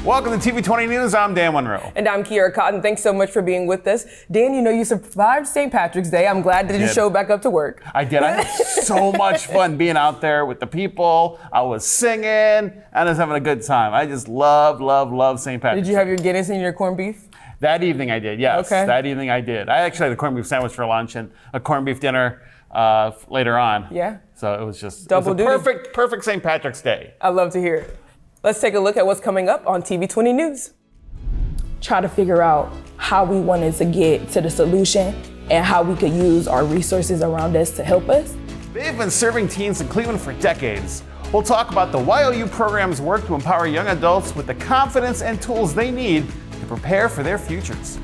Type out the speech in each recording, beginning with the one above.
Welcome to TV20 News. I'm Dan Monroe. And I'm Kiera Cotton. Thanks so much for being with us. Dan, you know you survived St. Patrick's Day. I'm glad that you showed back up to work. I did. I had so much fun being out there with the people. I was singing and I was having a good time. I just love St. Patrick's. Did you have your Guinness and your corned beef? That evening I did, yes. Okay. That evening I did. I actually had a corned beef sandwich for lunch and a corned beef dinner later on. Yeah. So it was just double duty. Perfect St. Patrick's Day. I love to hear it. Let's take a look at what's coming up on TV20 News. Try to figure out how we wanted to get to the solution and how we could use our resources around us to help us. They've been serving teens in Cleveland for decades. We'll talk about the YOU program's work to empower young adults with the confidence and tools they need to prepare for their futures.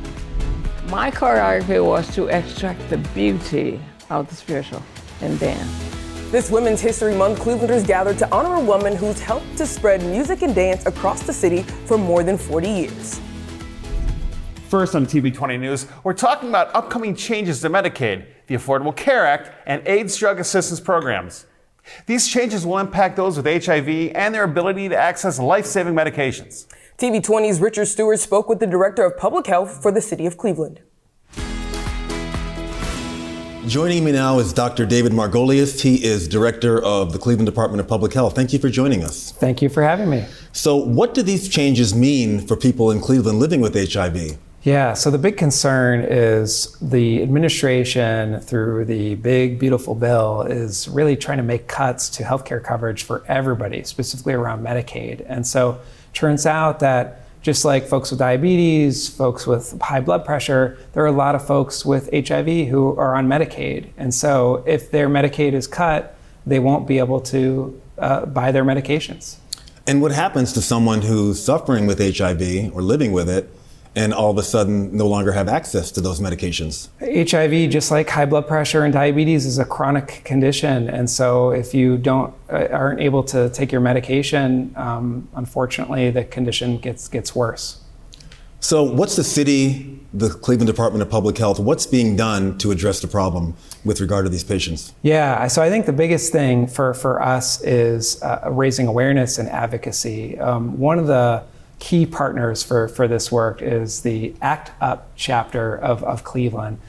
My choreography was to extract the beauty of the spiritual and dance. This Women's History Month, Clevelanders gathered to honor a woman who's helped to spread music and dance across the city for more than 40 years. First on TV20 News, we're talking about upcoming changes to Medicaid, the Affordable Care Act, and AIDS drug assistance programs. These changes will impact those with HIV and their ability to access life-saving medications. TV20's Richard Stewart spoke with the Director of Public Health for the City of Cleveland. Joining me now is Dr. David Margolius. He is Director of the Cleveland Department of Public Health. Thank you for joining us. Thank you for having me. So what do these changes mean for people in Cleveland living with HIV? Yeah, so the big concern is the administration, through the big, beautiful bill, is really trying to make cuts to healthcare coverage for everybody, specifically around Medicaid. And so turns out that just like folks with diabetes, folks with high blood pressure, there are a lot of folks with HIV who are on Medicaid. And so if their Medicaid is cut, they won't be able to buy their medications. And what happens to someone who's suffering with HIV or living with it and all of a sudden no longer have access to those medications? HIV, just like high blood pressure and diabetes, is a chronic condition. And so if you aren't able to take your medication, unfortunately, the condition gets worse. So what's the city, the Cleveland Department of Public Health, what's being done to address the problem with regard to these patients? Yeah, so I think the biggest thing for us is raising awareness and advocacy. One of the key partners for this work is the ACT UP chapter of Cleveland.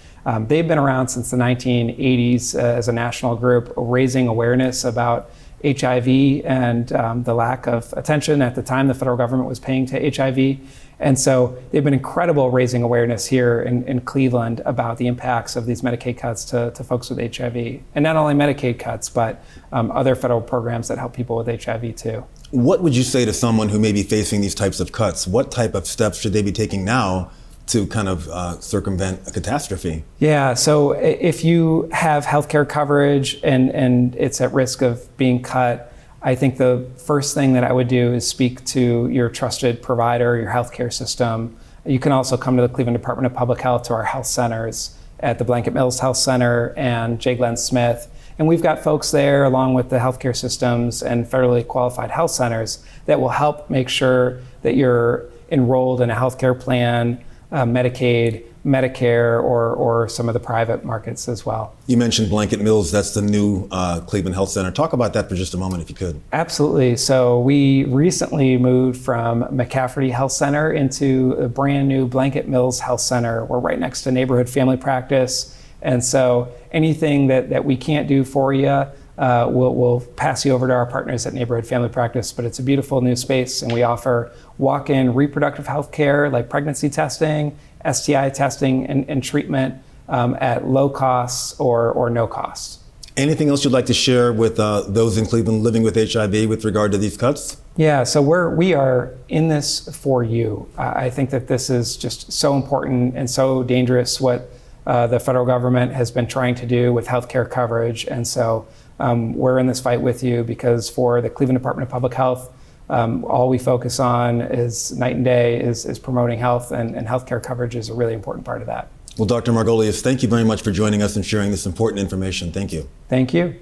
They've been around since the 1980s as a national group, raising awareness about HIV and the lack of attention at the time the federal government was paying to HIV. And so they've been incredible raising awareness here in Cleveland about the impacts of these Medicaid cuts to folks with HIV. And not only Medicaid cuts, but other federal programs that help people with HIV too. What would you say to someone who may be facing these types of cuts? What type of steps should they be taking now to kind of circumvent a catastrophe? Yeah, so if you have healthcare coverage and it's at risk of being cut, I think the first thing that I would do is speak to your trusted provider, your healthcare system. You can also come to the Cleveland Department of Public Health, to our health centers at the Blanket Mills Health Center and J. Glenn Smith. And we've got folks there, along with the healthcare systems and federally qualified health centers, that will help make sure that you're enrolled in a healthcare plan, Medicaid, Medicare, or some of the private markets as well. You mentioned Blanket Mills. That's the new Cleveland Health Center. Talk about that for just a moment, if you could. Absolutely. So we recently moved from McCafferty Health Center into a brand new Blanket Mills Health Center. We're right next to Neighborhood Family Practice. And so anything that we can't do for you, we'll pass you over to our partners at Neighborhood Family Practice. But it's a beautiful new space, and we offer walk-in reproductive health care like pregnancy testing, STI testing, and treatment at low costs or no cost. Anything else you'd like to share with those in Cleveland living with HIV with regard to these cuts? Yeah, so we are in this for you. I think that this is just so important and so dangerous what the federal government has been trying to do with healthcare coverage. And so we're in this fight with you, because for the Cleveland Department of Public Health, all we focus on is night and day is promoting health, and healthcare coverage is a really important part of that. Well, Dr. Margolius, thank you very much for joining us and sharing this important information. Thank you. Thank you.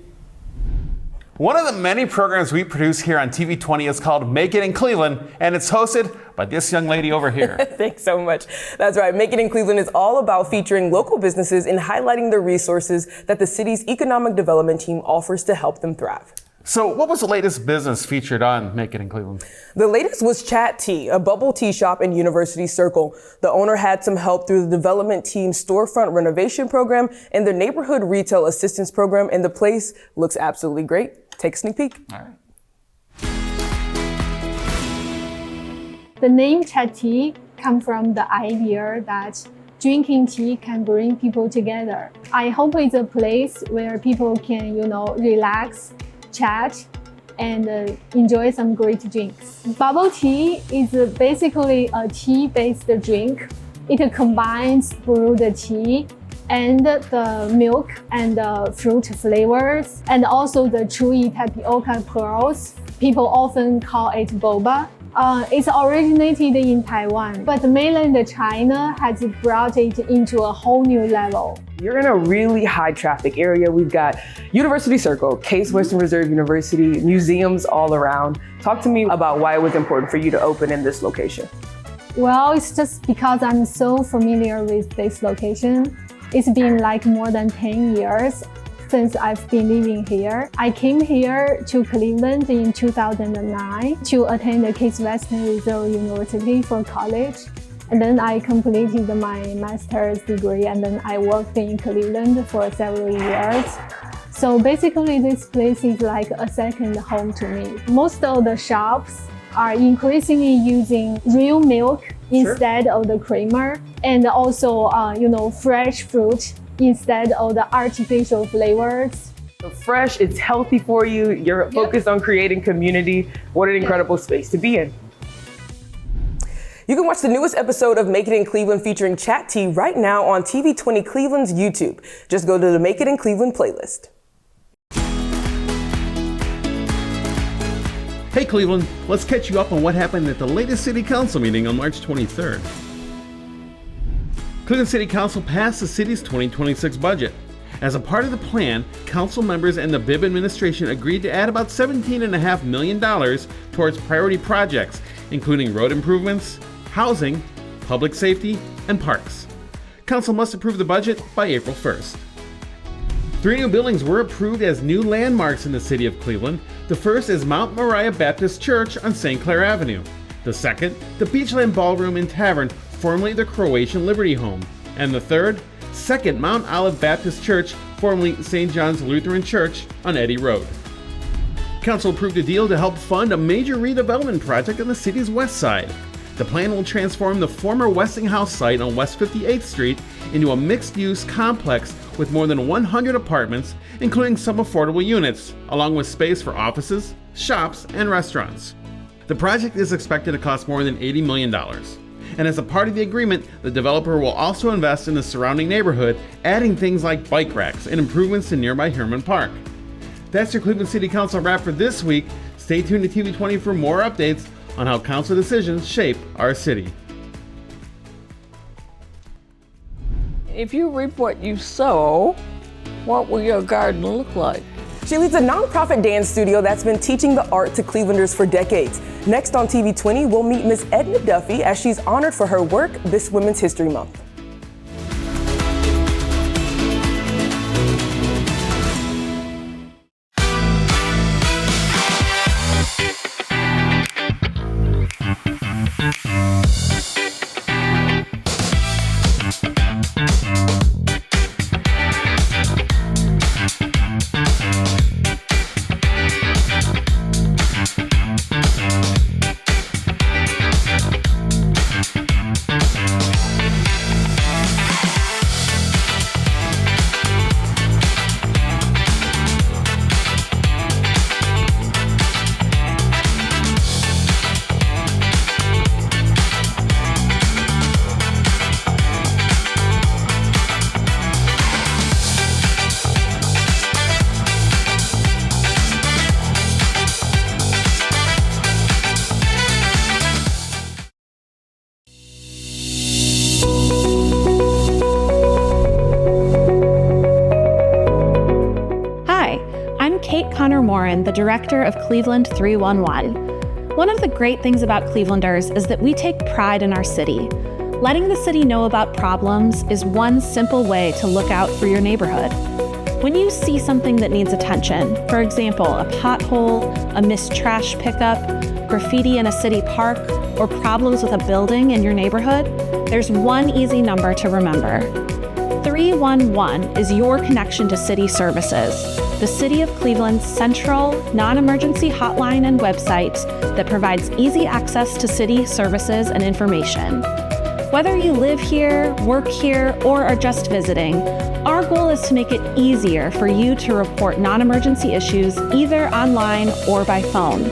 One of the many programs we produce here on TV20 is called Make It in Cleveland, and it's hosted by this young lady over here. Thanks so much. That's right. Make It in Cleveland is all about featuring local businesses and highlighting the resources that the city's economic development team offers to help them thrive. So what was the latest business featured on Make It in Cleveland? The latest was Chat Tea, a bubble tea shop in University Circle. The owner had some help through the development team's storefront renovation program and their neighborhood retail assistance program, and the place looks absolutely great. Take a sneak peek. All right. The name Chat Tea comes from the idea that drinking tea can bring people together. I hope it's a place where people can, relax, chat, and enjoy some great drinks. Bubble tea is basically a tea-based drink. It combines brewed tea and the milk and the fruit flavors, and also the chewy tapioca pearls. People often call it boba. It's originated in Taiwan, but mainland China has brought it into a whole new level. You're in a really high traffic area. We've got University Circle, Case Western Reserve University, museums all around. Talk to me about why it was important for you to open in this location. Well, it's just because I'm so familiar with this location. It's been like more than 10 years since I've been living here. I came here to Cleveland in 2009 to attend the Case Western Reserve University for college. And then I completed my master's degree, and then I worked in Cleveland for several years. So basically this place is like a second home to me. Most of the shops are increasingly using real milk instead of the creamer, and also fresh fruit instead of the artificial flavors. So fresh, it's healthy for you. You're focused on creating community. What an incredible space to be in. You can watch the newest episode of Make It in Cleveland featuring Chat Tea right now on TV20 Cleveland's YouTube. Just go to the Make It in Cleveland playlist. Hey Cleveland, let's catch you up on what happened at the latest City Council meeting on March 23rd. Cleveland City Council passed the city's 2026 budget. As a part of the plan, council members and the Bibb administration agreed to add about $17.5 million towards priority projects, including road improvements, housing, public safety, and parks. Council must approve the budget by April 1st. 3 new buildings were approved as new landmarks in the city of Cleveland. The first is Mount Moriah Baptist Church on St. Clair Avenue. The second, the Beachland Ballroom and Tavern, formerly the Croatian Liberty Home. And the third, Second Mount Olive Baptist Church, formerly St. John's Lutheran Church on Eddy Road. Council approved a deal to help fund a major redevelopment project on the city's west side. The plan will transform the former Westinghouse site on West 58th Street into a mixed-use complex with more than 100 apartments, including some affordable units, along with space for offices, shops, and restaurants. The project is expected to cost more than $80 million. And as a part of the agreement, the developer will also invest in the surrounding neighborhood, adding things like bike racks and improvements to nearby Herman Park. That's your Cleveland City Council wrap for this week. Stay tuned to TV20 for more updates on how council decisions shape our city. If you reap what you sow, what will your garden look like? She leads a nonprofit dance studio that's been teaching the art to Clevelanders for decades. Next on TV20, we'll meet Miss Edna Duffy as she's honored for her work this Women's History Month. The director of Cleveland 311. One of the great things about Clevelanders is that we take pride in our city. Letting the city know about problems is one simple way to look out for your neighborhood. When you see something that needs attention, for example, a pothole, a missed trash pickup, graffiti in a city park, or problems with a building in your neighborhood, there's one easy number to remember. 311 is your connection to city services, the City of Cleveland's central, non-emergency hotline and website that provides easy access to city services and information. Whether you live here, work here, or are just visiting, our goal is to make it easier for you to report non-emergency issues either online or by phone.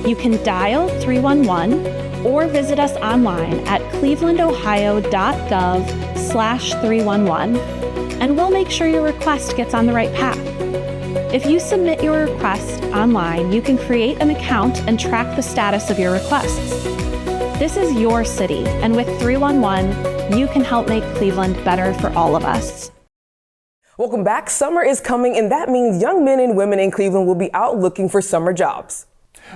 You can dial 311 or visit us online at clevelandohio.gov/311, and we'll make sure your request gets on the right path. If you submit your request online, you can create an account and track the status of your requests. This is your city, and with 311, you can help make Cleveland better for all of us. Welcome back. Summer is coming, and that means young men and women in Cleveland will be out looking for summer jobs.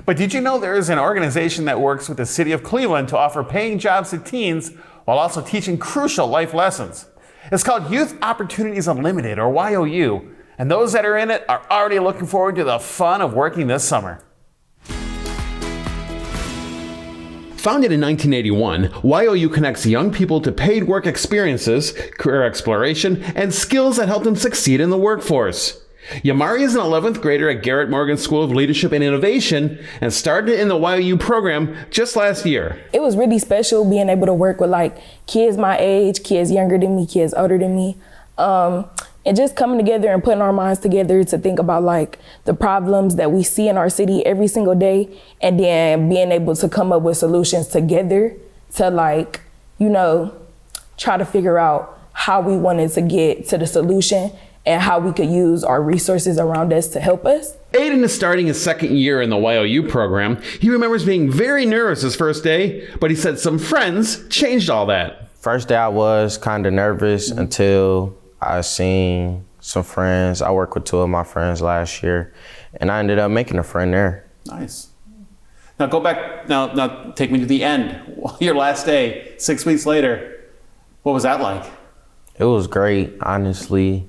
But did you know there is an organization that works with the City of Cleveland to offer paying jobs to teens while also teaching crucial life lessons? It's called Youth Opportunities Unlimited, or YOU, and those that are in it are already looking forward to the fun of working this summer. Founded in 1981, YOU connects young people to paid work experiences, career exploration, and skills that help them succeed in the workforce. Yamari is an 11th grader at Garrett Morgan School of Leadership and Innovation and started in the YOU program just last year. It was really special being able to work with like kids my age, kids younger than me, kids older than me, and just coming together and putting our minds together to think about like the problems that we see in our city every single day, and then being able to come up with solutions together to like, you know, try to figure out how we wanted to get to the solution and how we could use our resources around us to help us. Aiden is starting his second year in the YOU program. He remembers being very nervous his first day, but he said some friends changed all that. First day I was kind of nervous until I seen some friends. I worked with two of my friends last year, and I ended up making a friend there. Nice. Now go back, now take me to the end. Your last day, 6 weeks later. What was that like? It was great, honestly.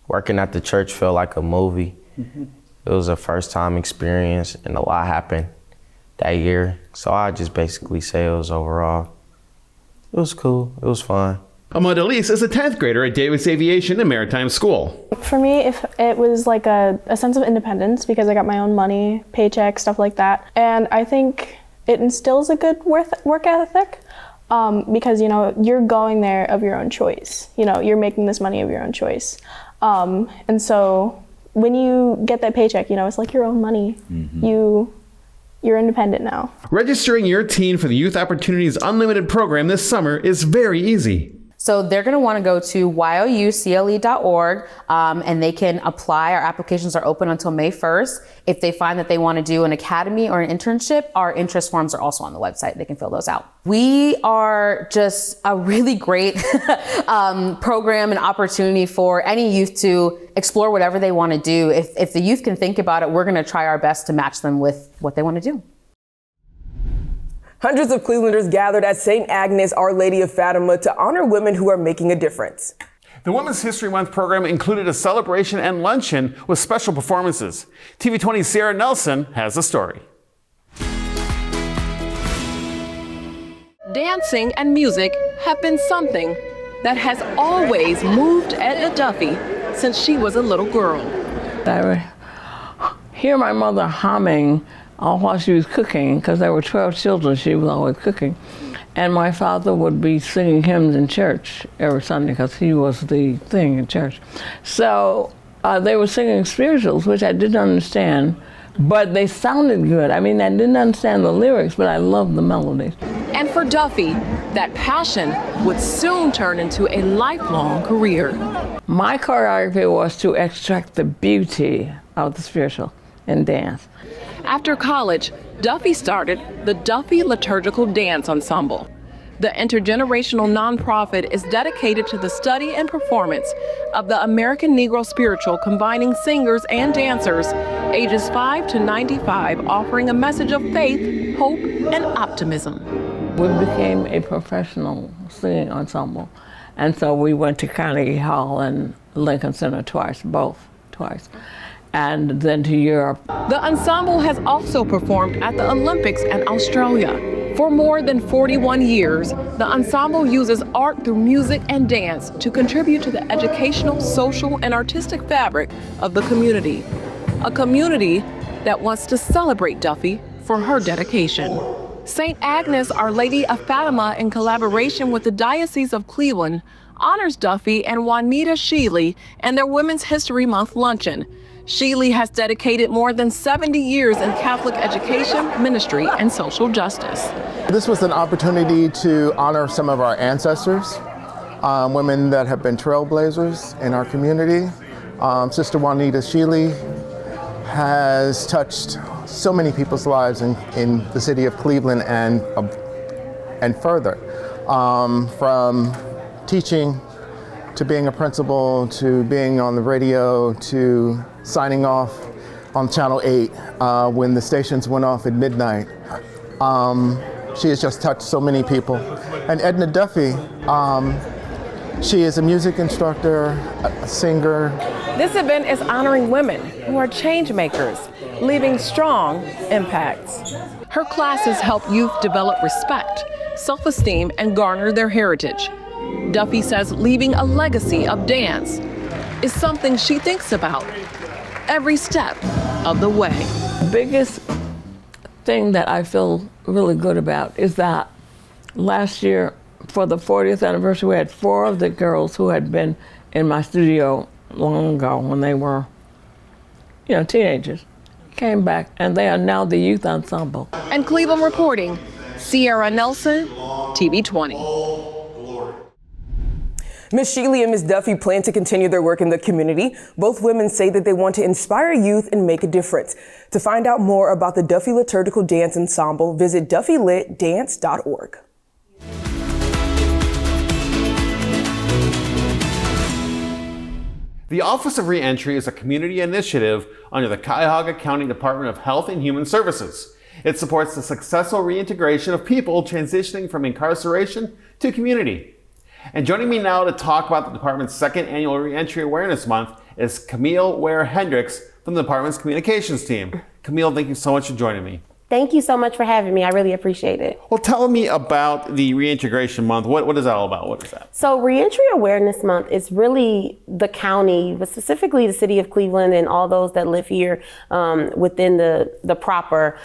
Working at the church felt like a movie. Mm-hmm. It was a first time experience, and a lot happened that year. So I just basically say it was overall, it was cool, it was fun. Ahmad Elise is a 10th grader at Davis Aviation and Maritime School. For me, if it was like a sense of independence because I got my own money, paycheck, stuff like that. And I think it instills a good work ethic because, you know, you're going there of your own choice. You know, you're making this money of your own choice. And so when you get that paycheck, you know, it's like your own money. Mm-hmm. You're independent now. Registering your teen for the Youth Opportunities Unlimited program this summer is very easy. So they're going to want to go to youcle.org and they can apply. Our applications are open until May 1st. If they find that they want to do an academy or an internship, our interest forms are also on the website. They can fill those out. We are just a really great program and opportunity for any youth to explore whatever they want to do. If the youth can think about it, we're going to try our best to match them with what they want to do. Hundreds of Clevelanders gathered at St. Agnes Our Lady of Fatima to honor women who are making a difference. The Women's History Month program included a celebration and luncheon with special performances. TV20's Sarah Nelson has the story. Dancing and music have been something that has always moved Edna Duffy since she was a little girl. I would hear my mother humming while she was cooking, because there were 12 children, she was always cooking. And my father would be singing hymns in church every Sunday, because he was the thing in church. So they were singing spirituals, which I didn't understand, but they sounded good. I mean, I didn't understand the lyrics, but I loved the melodies. And for Duffy, that passion would soon turn into a lifelong career. My choreography was to extract the beauty of the spiritual in dance. After college, Duffy started the Duffy Liturgical Dance Ensemble. The intergenerational nonprofit is dedicated to the study and performance of the American Negro spiritual, combining singers and dancers ages 5 to 95, offering a message of faith, hope, and optimism. We became a professional singing ensemble, and so we went to Carnegie Hall and Lincoln Center twice, both. twice, and then to Europe. The ensemble has also performed at the Olympics and Australia. For more than 41 years, the ensemble uses art through music and dance to contribute to the educational, social, and artistic fabric of the community. A community that wants to celebrate Duffy for her dedication. St. Agnes Our Lady of Fatima, in collaboration with the Diocese of Cleveland, honors Duffy and Juanita Sheely and their Women's History Month luncheon. Sheely has dedicated more than 70 years in Catholic education, ministry, and social justice. This was an opportunity to honor some of our ancestors, women that have been trailblazers in our community. Sister Juanita Sheely has touched so many people's lives in the city of Cleveland and further, from teaching to being a principal, to being on the radio, to signing off on Channel 8 when the stations went off at midnight. She has just touched so many people. And Edna Duffy, she is a music instructor, a singer. This event is honoring women who are change makers, leaving strong impacts. Her classes help youth develop respect, self-esteem, and garner their heritage. Duffy says leaving a legacy of dance is something she thinks about every step of the way. The biggest thing that I feel really good about is that last year, for the 40th anniversary, we had 4 of the girls who had been in my studio long ago when they were, teenagers, came back, and they are now the youth ensemble. And Cleveland reporting, Sierra Nelson, TV20. Ms. Sheely and Ms. Duffy plan to continue their work in the community. Both women say that they want to inspire youth and make a difference. To find out more about the Duffy Liturgical Dance Ensemble, visit duffylitdance.org. The Office of Reentry is a community initiative under the Cuyahoga County Department of Health and Human Services. It supports the successful reintegration of people transitioning from incarceration to community. And joining me now to talk about the department's second annual Reentry Awareness Month is Camille Ware-Hendricks from the department's communications team. Camille, thank you so much for joining me. Thank you so much for having me. I really appreciate it. Well, tell me about the Reintegration Month. What is that all about? What is that? So Reentry Awareness Month is really the county, but specifically the city of Cleveland and all those that live here within the proper,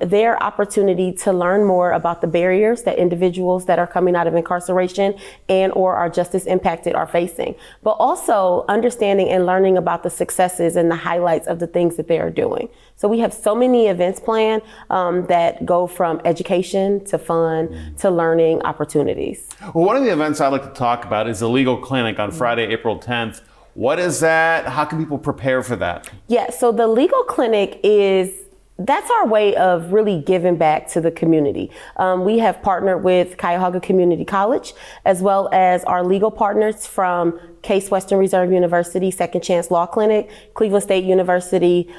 their opportunity to learn more about the barriers that individuals that are coming out of incarceration and or are justice impacted are facing, but also understanding and learning about the successes and the highlights of the things that they are doing. So we have so many events planned that go from education to fun to learning opportunities. Well, one of the events I'd like to talk about is the Legal Clinic on Friday, April 10th. What is that? How can people prepare for that? Yeah, so the Legal Clinic that's our way of really giving back to the community. We have partnered with Cuyahoga Community College, as well as our legal partners from Case Western Reserve University, Second Chance Law Clinic, Cleveland State University,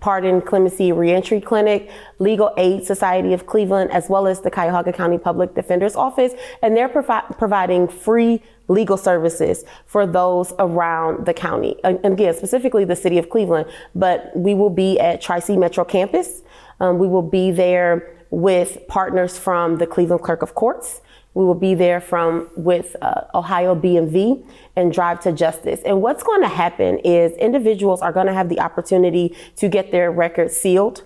Pardon, Clemency, Reentry Clinic, Legal Aid Society of Cleveland, as well as the Cuyahoga County Public Defender's Office. And they're providing free legal services for those around the county. And again, specifically the city of Cleveland, but we will be at Tri-C Metro Campus. We will be there with partners from the Cleveland Clerk of Courts. We will be there with Ohio BMV and Drive to Justice. And what's going to happen is individuals are going to have the opportunity to get their records sealed,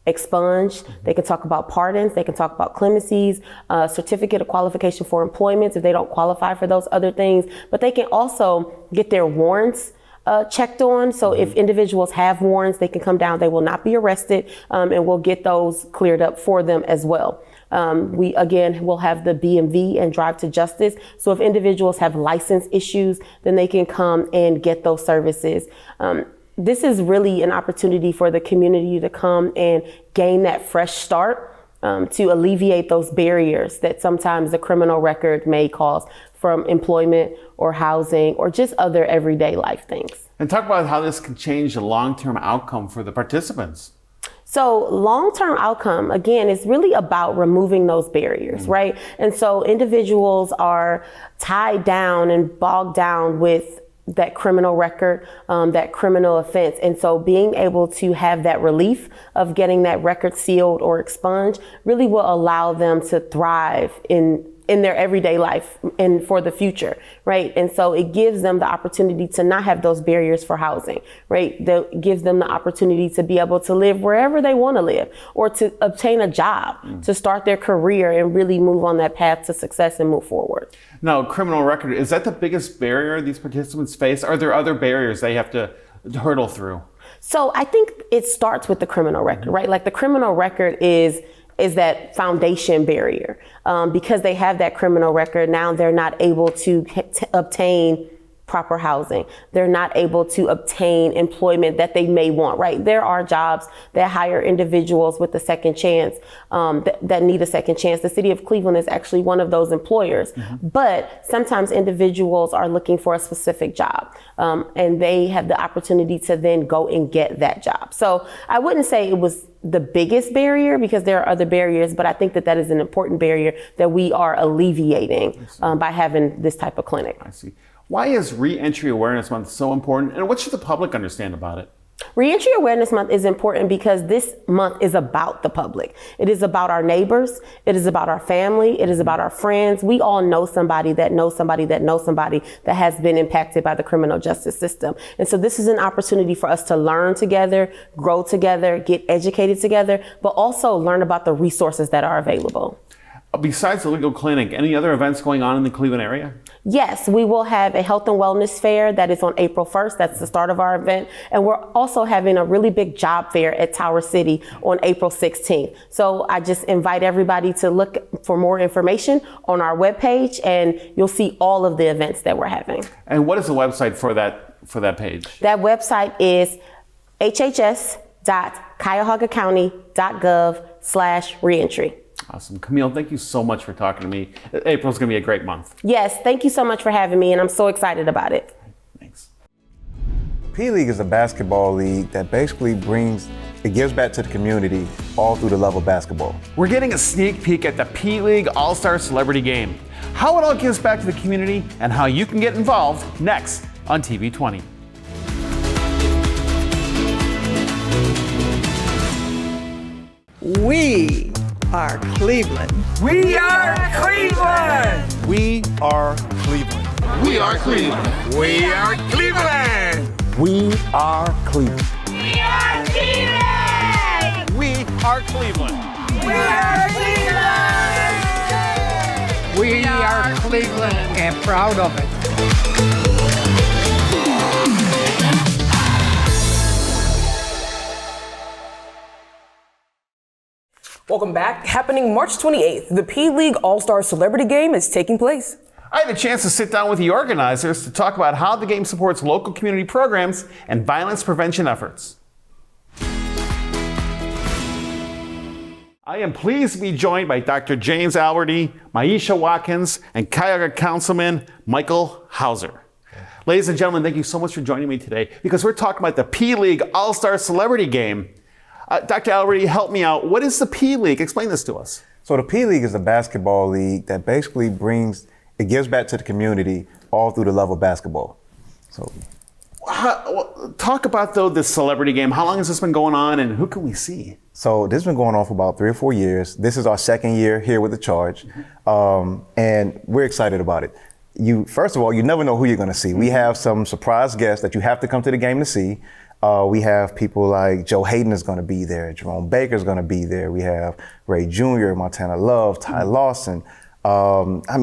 expunged. They can talk about pardons. They can talk about clemencies, certificate of qualification for employment if they don't qualify for those other things. But they can also get their warrants checked on. So if individuals have warrants, they can come down. They will not be arrested, and we'll get those cleared up for them as well. We, again, will have the BMV and Drive to Justice. So if individuals have license issues, then they can come and get those services. This is really an opportunity for the community to come and gain that fresh start to alleviate those barriers that sometimes the criminal record may cause from employment or housing or just other everyday life things. And talk about how this can change the long-term outcome for the participants. So long-term outcome, again, is really about removing those barriers, right? And so individuals are tied down and bogged down with that criminal record, that criminal offense. And so being able to have that relief of getting that record sealed or expunged really will allow them to thrive in their everyday life and for the future, right? And so it gives them the opportunity to not have those barriers for housing, right? That gives them the opportunity to be able to live wherever they want to live, or to obtain a job, to start their career and really move on that path to success and move forward. Now, criminal record, is that the biggest barrier these participants face? Are there other barriers they have to hurdle through? So I think it starts with the criminal record, right? Like the criminal record is that foundation barrier. Because they have that criminal record, now they're not able to obtain proper housing. They're not able to obtain employment that they may want, right? There are jobs that hire individuals with a second chance, that need a second chance. The city of Cleveland is actually one of those employers. But sometimes individuals are looking for a specific job, and they have the opportunity to then go and get that job. So I wouldn't say it was the biggest barrier, because there are other barriers, but I think that is an important barrier that we are alleviating by having this type of clinic. I see. Why is Reentry Awareness Month so important, and what should the public understand about it? Reentry Awareness Month is important because this month is about the public. It is about our neighbors. It is about our family. It is about our friends. We all know somebody that knows somebody that knows somebody that has been impacted by the criminal justice system. And so this is an opportunity for us to learn together, grow together, get educated together, but also learn about the resources that are available. Besides the legal clinic, any other events going on in the Cleveland area? Yes, we will have a health and wellness fair that is on April 1st. That's the start of our event. And we're also having a really big job fair at Tower City on April 16th. So I just invite everybody to look for more information on our webpage, and you'll see all of the events that we're having. And what is the website for that page? That website is hhs.cuyahoga-county.gov/reentry. Awesome. Camille, thank you so much for talking to me. April's going to be a great month. Yes, thank you so much for having me, and I'm so excited about it. Thanks. P League is a basketball league that basically gives back to the community all through the love of basketball. We're getting a sneak peek at the P League All-Star Celebrity Game. How it all gives back to the community and how you can get involved next on TV20. We are Cleveland. We are Cleveland. We are Cleveland. We are Cleveland. We are Cleveland. We are Cleveland. We are Cleveland. We are Cleveland. We are Cleveland. We are Cleveland and proud of it. Welcome back. Happening March 28th, the P League All-Star Celebrity Game is taking place. I had a chance to sit down with the organizers to talk about how the game supports local community programs and violence prevention efforts. I am pleased to be joined by Dr. James Alberty, Maisha Watkins, and Cuyahoga Councilman Michael Hauser. Ladies and gentlemen, thank you so much for joining me today, because we're talking about the P League All-Star Celebrity Game. Dr. Alberty, help me out. What is the P League? Explain this to us. So the P League is a basketball league that basically gives back to the community all through the love of basketball. So, talk about this celebrity game. How long has this been going on, and who can we see? So this has been going on for about 3 or 4 years. This is our second year here with the Charge, and we're excited about it. First of all, you never know who you're going to see. We have some surprise guests that you have to come to the game to see. We have people like Joe Hayden is going to be there. Jerome Baker is going to be there. We have Ray Jr., Montana Love, Ty Lawson.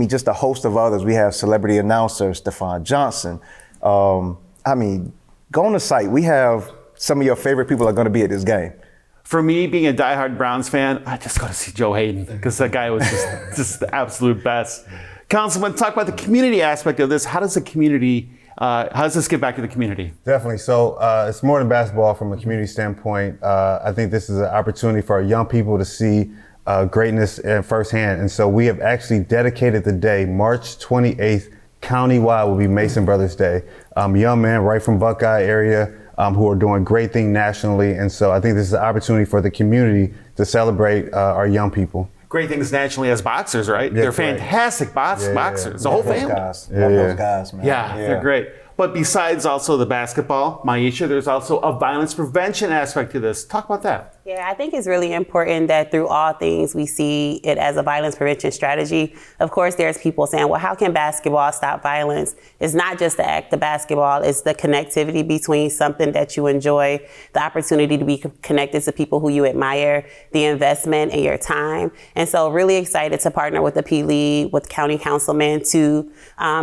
Just a host of others. We have celebrity announcer Stephon Johnson. Go on the site. We have some of your favorite people are going to be at this game. For me, being a diehard Browns fan, I just got to see Joe Hayden, because that guy was just the absolute best. Councilman, talk about the community aspect of this. How does this give back to the community? Definitely. So it's more than basketball from a community standpoint. I think this is an opportunity for our young people to see greatness firsthand. And so we have actually dedicated the day, March 28th, countywide will be Mason Brothers Day. Young men right from Buckeye area who are doing great things nationally. And so I think this is an opportunity for the community to celebrate our young people. Great things nationally as boxers, right? Yeah, they're fantastic boxers. The whole family. Love those guys, man. Yeah, they're great. But besides also the basketball, Maisha, there's also a violence prevention aspect to this. Talk about that. Yeah, I think it's really important that through all things we see it as a violence prevention strategy. Of course, there's people saying, well, how can basketball stop violence? It's not just the act of basketball, it's the connectivity between something that you enjoy, the opportunity to be connected to people who you admire, the investment in your time. And so really excited to partner with the P League, with county councilmen to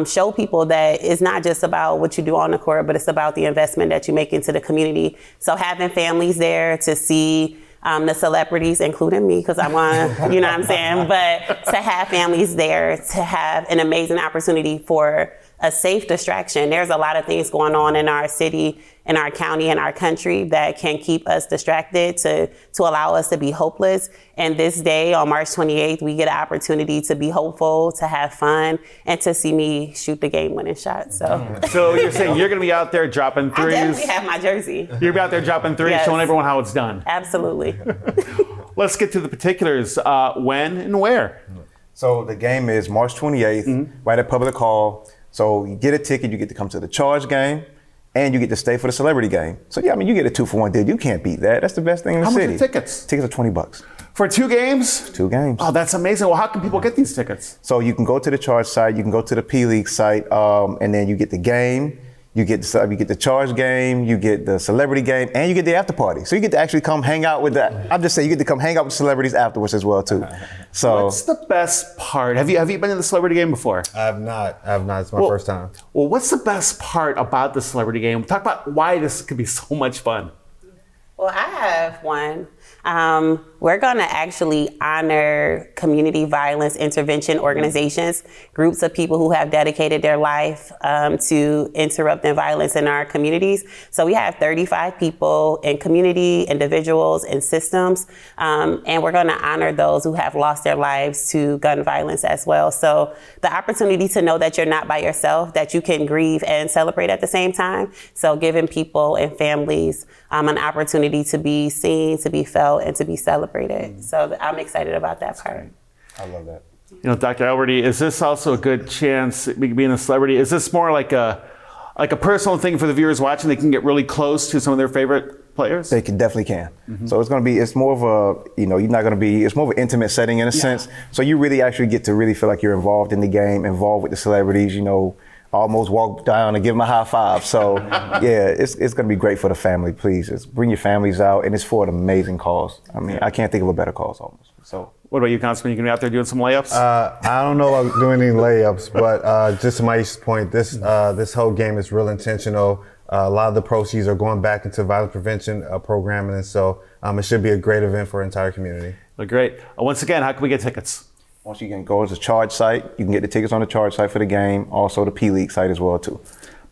show people that it's not just about what you do on the court, but it's about the investment that you make into the community. So having families there to see the celebrities, including me, because I'm on, you know what I'm saying? But to have families there, to have an amazing opportunity for a safe distraction. There's a lot of things going on in our city, in our county, in our country that can keep us distracted to allow us to be hopeless. And this day on March 28th, we get an opportunity to be hopeful, to have fun, and to see me shoot the game-winning shot. So you're saying you're going to be out there dropping threes? I definitely have my jersey. You're going to be out there dropping threes, Yes. showing everyone how it's done. Absolutely. Let's get to the particulars. When and where? So the game is March 28th, right at Public Hall. So you get a ticket, you get to come to the Charge game, and you get to stay for the celebrity game. So yeah, I mean, you get a 2-for-1 deal. You can't beat that. That's the best thing in the How city. much are tickets? Tickets are $20. For 2 games? 2 games. Oh, that's amazing. Well, how can people get these tickets? So you can go to the Charge site, you can go to the P League site, and then you get the game, you get the Charge game, you get the celebrity game, and you get the after party. So you get to actually come hang out with I'm just saying, you get to come hang out with celebrities afterwards as well too. So what's the best part? Have you been in the celebrity game before? I have not. It's my first time. Well, what's the best part about the celebrity game? Talk about why this could be so much fun. Well, I have one. We're going to actually honor community violence intervention organizations, groups of people who have dedicated their life to interrupting violence in our communities. So we have 35 people in community, individuals, and systems, and we're going to honor those who have lost their lives to gun violence as well. So the opportunity to know that you're not by yourself, that you can grieve and celebrate at the same time. So giving people and families an opportunity to be seen, to be felt, and to be celebrated. So I'm excited about that part. I love that. You know, Dr. Alberti, is this also a good chance, being a celebrity, is this more like a personal thing for the viewers watching? They can get really close to some of their favorite players? They definitely can. So it's more of a, it's more of an intimate setting in a sense. So you really actually get to really feel like you're involved in the game, involved with the celebrities, almost walk down and give them a high five. So yeah, it's going to be great for the family. Please, just bring your families out, and it's for an amazing cause. I mean, I can't think of a better cause almost. So. What about you, Councilman? You going to be out there doing some layups? I don't know about doing any layups, but just to Maisha's point, this whole game is real intentional. A lot of the proceeds are going back into violence prevention programming, and so it should be a great event for our entire community. Well, great. Once again, how can we get tickets? Once you can go to the Charge site, you can get the tickets on the Charge site for the game, also the P League site as well too.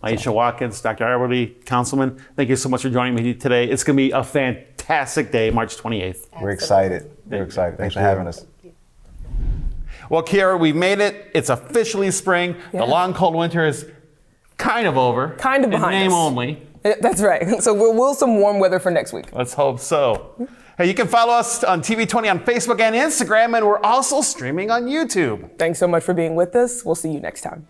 Maisha Watkins, Dr. Alberti, Councilman, thank you so much for joining me today. It's going to be a fantastic day, March 28th. Absolutely. We're excited. We're excited. Thanks for having us. Well, Kiara, we've made it. It's officially spring. Yeah. The long, cold winter is kind of over. Kind of behind In name us. only. That's right. So we'll some warm weather for next week. Let's hope so. Hey, you can follow us on TV20 on Facebook and Instagram, and we're also streaming on YouTube. Thanks so much for being with us. We'll see you next time.